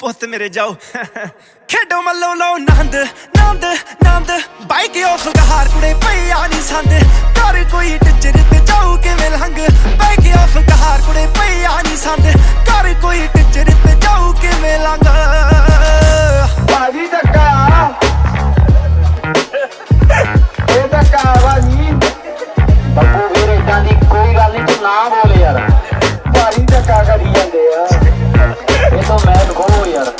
ਪੁੱਤ ਮੇਰੇ ਜਾਓ ਖੇਡੋ ਮੱਲੋ ਲਓ ਨੰਦ ਨੰਦ ਨੰਦ ਬਾਈਕ ਆਫ ਗਹਾਰ ਕੁੜੇ ਪਈਆ ਨਹੀਂ ਸੰਦ ਕਰ ਕੋਈ ਟਿੱਚਰ ਤੇ ਜਾਊ ਕਿਵੇਂ ਲੰਘ ਬਾਈਕ ਆਫ ਗਹਾਰ ਕੁੜੇ ਪਈਆ ਨਹੀਂ ਸੰਦ ਕਰ ਕੋਈ ਟਿੱਚਰ ਤੇ ਜਾਊ ਕਿਵੇਂ ਲੰਘ ਭਾਜੀ ਧੱਕਾ ਇਹ ਧੱਕਾ ਭਾਜੀ ਬੱਬੂ ਵੀਰ ਏਦਾਂ ਦੀ ਕੋਈ ਗੱਲ ਨਹੀਂ ਤੂੰ ਨਾ ਬੋਲ ਯਾਰ ਭਾਜੀ ਧੱਕਾ ਕਰੀ ਜਾਂਦੇ ਆ ਇਹ ਤਾਂ ਮੈਂ ਖੋ ਯਾਰ